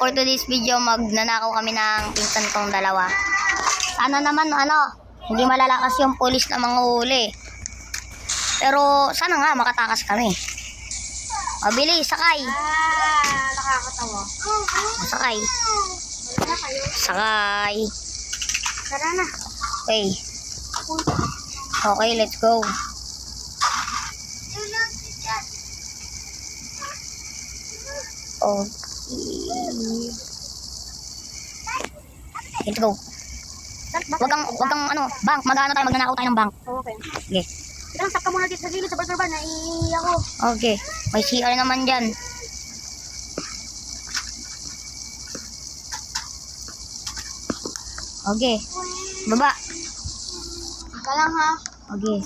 for today's video, magnanakaw kami ng pinsan kong dalawa. Sana naman, hindi malalakas yung pulis na mga huli. Pero, sana nga, makatakas kami. Mabilis, sakay. Nakakatawa. Sakay. Wala kayo. Sakay. Tara na. Okay. Okay, let's go. Okay. Let's go. Wag kang bank. Magnanakaw tayo ng bank. Okay. Okay. Tara, stop ka muna dito sa gilid sa burger bar. Naiiyak ako. Okay. May CR naman dyan. Okay. Baba. Ka lang ha. Okay.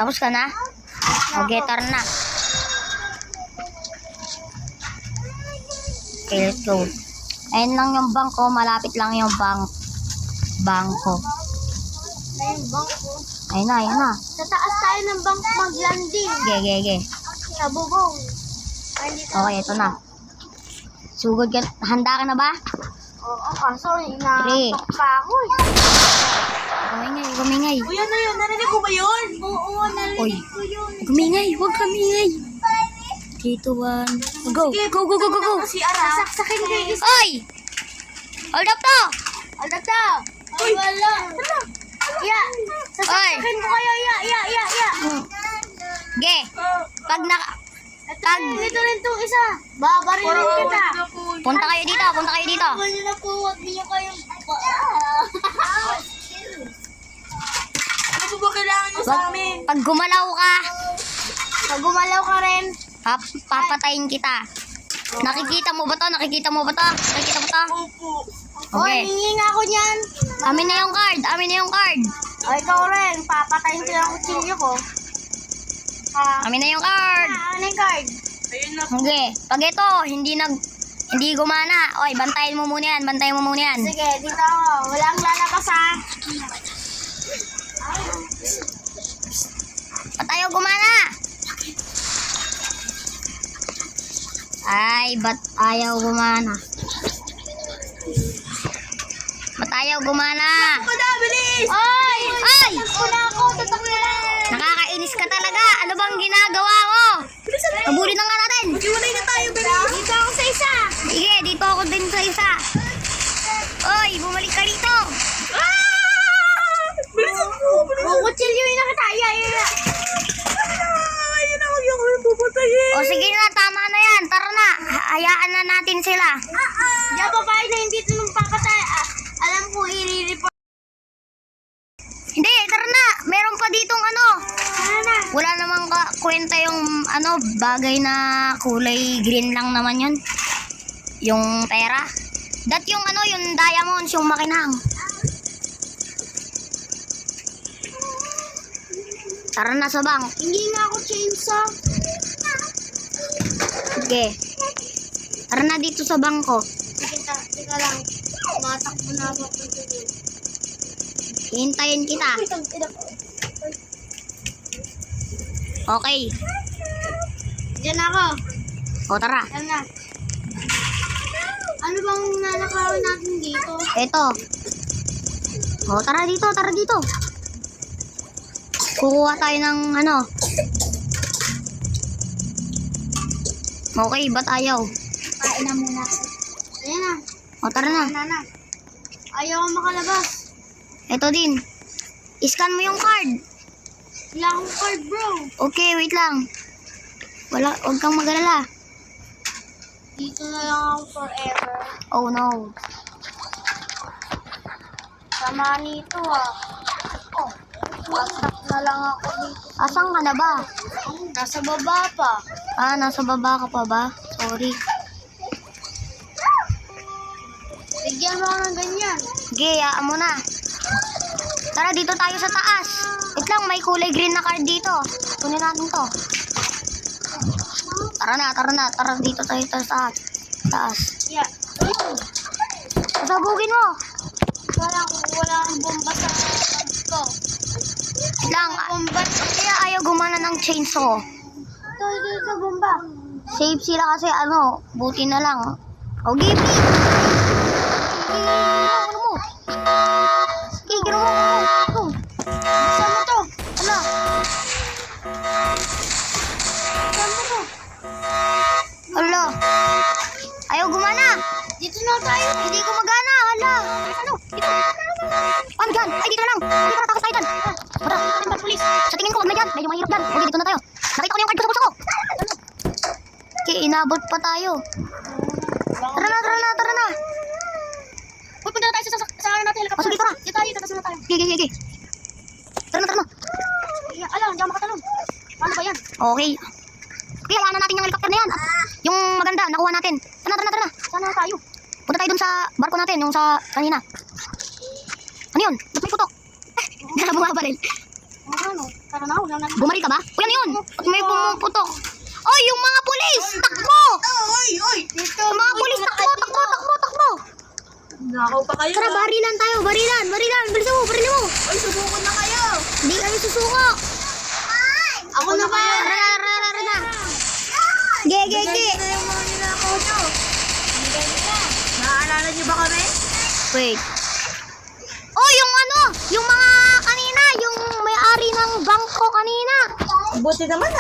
Tapos ka na? Okay, tara na. Okay, let's go. Ayun lang yung bangko. Malapit lang yung bangko. Na yung bank ko. Ayun na. Sa taas tayo ng bank mag-landing. Okay. Sa bubong. Ay, dito. Okay, ito na. Sugod ka. Handa ka na ba? Oo, kaso Three. inaantok pa ako eh. Gumingay. Uy, ano yun? Narinig ko ba yun? Oo, Uy. narinig ko yun. Gumingay. Huwag kamingay. 3, 2, 1. Go. Go. Si Ara. Sasaksakin kayo isa. Oy! Hold up to! Alda ta. Uy, wala. Ya. Sasaksakin ko kayo. Ya. Ge. Pag Dito rin itong isa. Babarilin kita. punta kayo dito. Huwag niyo na po. Huwag niyo kayong... Ano ba kailangan niyo sa amin? Pag gumalaw ka, Pag gumalaw ka rin. papatayin kita. Nakikita mo ba to? Opo. Okay. Hingi nga ako niyan. Amin na yung card. O, ikaw rin. Papatayin ko yung kutsilyo ko. Amin na yung card. Ano yung card? Ayun na. Okay. Pag ito, hindi gumana. Oy, bantayin mo muna yan. Sige, dito ako. Walang lalabas ha. Ba't ayaw gumana? Ay, ba't ayaw gumana? Bilis! Ay! Tatakbo na ako. Nakakainis ka talaga. Ano bang ginagawa mo? Habulin na nga natin. Maghiwalay na tayo, bilis. Dito ako sa isa. Sige, dito ako din sa isa. Oy, bumalik ka dito. Bilis ako. Kutsilyo yung nakita. Ya. Ayun ako yung pupatayin. O sige na, tama na yan. Tara na. Hayaan na natin sila. Diyan babae na hindi ito nung papatay. Alam ko, i-report. Hindi, tara na. Meron pa ditong Ano na? wala namang kwenta yung bagay na kulay green lang naman yun. Yung pera. Yung diamonds, yung makinang. Tara na sa bank. Hindi nga ako chainsaw. Sige. Tara na dito sa bangko. Teka lang. Matakbo na ako. Hintayin kita. Okay. Diyan ako. O tara. Diyan na. Ano bang nanakawin natin dito? Eto. O tara dito. Kukuha tayo ng Okay, ba't ayaw? Kain na muna. Ayan na. O tara na. Na. Ayaw ko makalabas. Eto din. Scan mo yung card. Wala akong card, bro. Okay, wait lang. Huwag kang mag-alala. Dito na lang ako forever. Oh no. Sama nito Wagsak na lang ako dito. Asan ka na ba? Nasa baba pa. Nasa baba ka pa ba? Sorry. Bigyan mo ako ng ganyan. Sige, hayaan mo na. Tara, dito tayo sa taas. Wait lang, may kulay green na card dito. Kunin natin to. Tara na. Tara, dito tayo sa taas. Yeah. Pasabugin mo. Walang bomba sa card ko. Lang, kaya ayaw gumana ng chainsaw. Ito, bomba. Safe sila kasi ano, buti na lang. Oh, give me! Ano mo? Sige, ginawa mo. Saan mo to? Ala. Saan mo to? Ala. Ayaw gumana. Dito na tayo. Hindi ko magana. Hala. Ano? Dito. Paano dyan? Ay, dito na lang. Dito na, takot tayo dyan. Tara, Police. sa tingin ko, wag na dyan. Medyo mahirap dyan. Okay, dito na tayo. Nakita ko na yung card ko sa puso ko. Okay, inabot pa tayo. Tara na, tara na, tara na. Uy, punta na tayo sa ano natin, helicopter. Oh, sige, tara. Dito tayo, tatas na tayo. Gigi. Tara na, tara na. Alam, hindi ako makatalon. Paano ba yan? Okay. Okay, hayaan na natin yung helicopter na yan. At yung maganda, nakuha natin. Tara na, tara na, tara na. Saan na tayo? Punta tayo dun sa barko natin, yung sa kanina. Ano yun? Ba't may putok? Hindi na bumabaril. Ano? Tara na, wala na. Bumaril ka ba? Uy, ano yun? Ba't may pumuputok? Oh, yung mga pulis! Takbo! Oy! Dito. Yung mga pulis, takbo! Nakaw pa kayo. Tara, barilan tayo, barilan! Bilisan mo! Oy, subukon na kayo. Hindi kami susuko! Ako na ba? Tara na! Ge! Ito yung mga ninakaw nyo. Naaalala nyo ba kami? Wait. Oh, yung ano! Yung mga kanina! Yung may-ari ng bangko kanina! Buti naman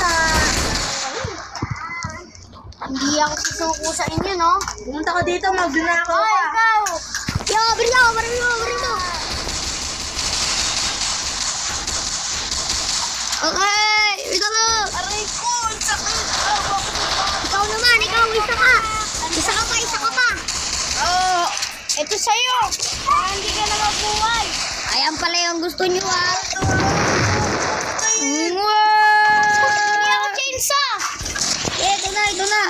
Hindi ako susuko sa inyo, no? Pumunta ka dito, magnanakaw ka. Ay, ikaw! Yo, baril mo! Okay! Ito mo! Aray ko, ang sakit. Ikaw naman! Isa ka! Isa ka pa! Oh, ito sa'yo. Hindi ka na mabuhay. Ayan pala yung gusto nyo, ah! Hindi ako chainsaw. Ito na!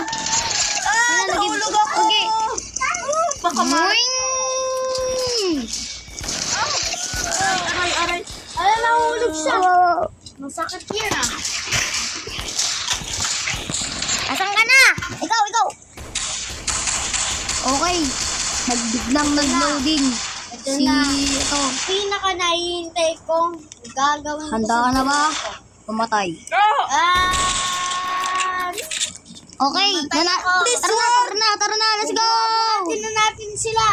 Nahulog ako. Okay. Baka Moing! Aray. Ay, nahulog siya. Masakit yan, Asan ka na? Ikaw! Okay. Biglang nag-loading. Ito. Pinaka nahihintay kong gagawin ko Handa ka na ba? Pumatay. Okay. Tara na. Let's go! Buhatin na natin sila.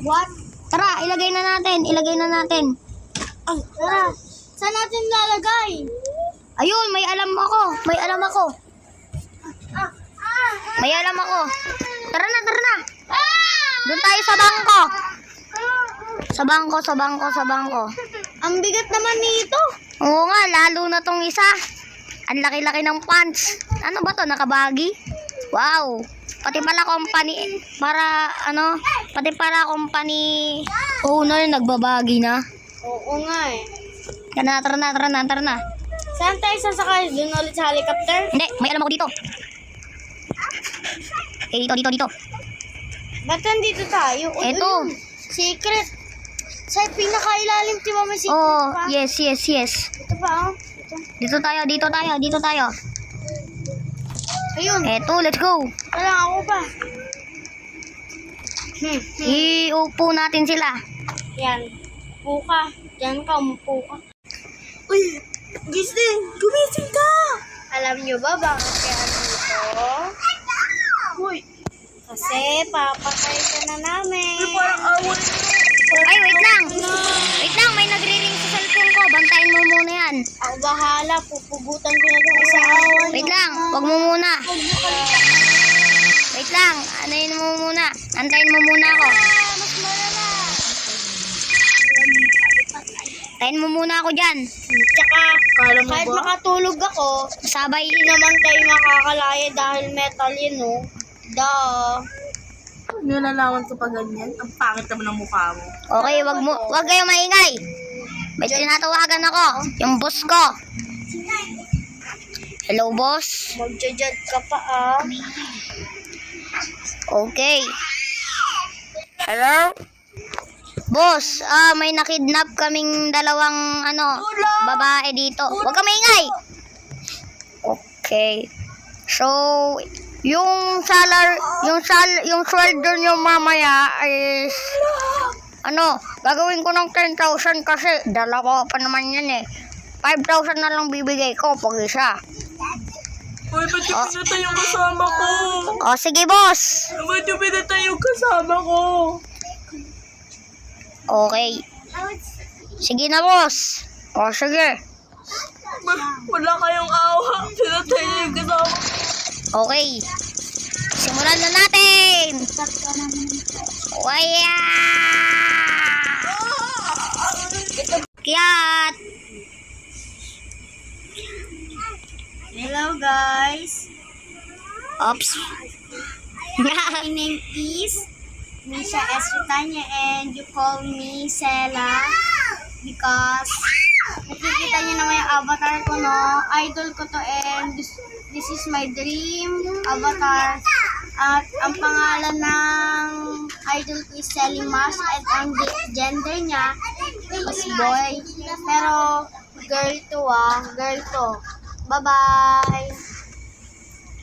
What? Tara, ilagay na natin. Tara. Saan natin lalagay? Ayun, may alam ako. Tara na. Doon tayo sa bangko. Sa bangko. Ang bigat naman nito. Oo nga, lalo na tong isa. Ang laki-laki ng pants. Ano ba to? Nakabagi? Wow. Pati pala company owner nagbabagi na. Oo nga eh. Tara na. Saan tayo sasakay? Doon ulit sa helicopter? Hindi, may alam ako dito. Dito. Ba't nandito tayo? Eto. Yun. Secret. Sa pinakailalim, di ba may secret Oh, pa? yes. Ito pa, oh. Ito. Dito tayo. Ayun. Eto, let's go. Wala ako pa. Iupo natin sila. Yan. Upo ka. Diyan ka, umupo ka. Uy! Gising! Gumising ka! Alam nyo ba bakit kaya nandito? Uy! Kasi papatay ka na namin. Uy, parang awal Ay, wait lang, may nagre-ring sa cellphone ko. Bantayan mo muna yan. Ako bahala, pupugutan ko na itong isa awan. Wait lang, wag mo muna. Wait lang, antayin mo muna ako. Mas malala. Tayin mo muna ako dyan. Tsaka, kahit makatulog ako, Sabay. hindi naman kayo makakalaya dahil metal yun, no? Duh. Nilalawan ko pa ganyan. Ang pangit naman ng mukha mo. Okay, wag kayo maingay. May tinatawagan ako, yung boss ko. Hello, boss. Magja-judge ka pa, ah. Okay. Hello? Boss, may nakidnap kaming dalawang babae dito. Huwag ka maingay. Okay. So, yung sweldo nyo mamaya is Gagawin ko ng 10,000 kasi dalawa pa naman yan eh. 5,000 na lang bibigay ko pag isa. Uy, ba't yung pinatay yung kasama ko? O sige boss. Ba't yung pinatay yung kasama ko? Okay. Sige na boss. O sige. Wala kayong awa. Pinatay niyo yung kasama ko. Okay. Simulan na natin. Waya! Kiyat! Hello guys. Oops. My name is Misha S. Ritanya and you call me Sela because nakikita niyo naman yung avatar ko, no? Idol ko to and this is my dream avatar. At ang pangalan ng idol ko is Selly Mas at ang gender niya is boy. Pero girl to girl to. Bye-bye!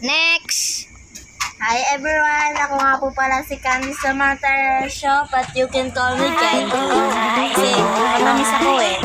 Next. Hi everyone! Ako nga po pala si Candy Samantha Shop but you can call me Candy. Kasi matamis ako eh.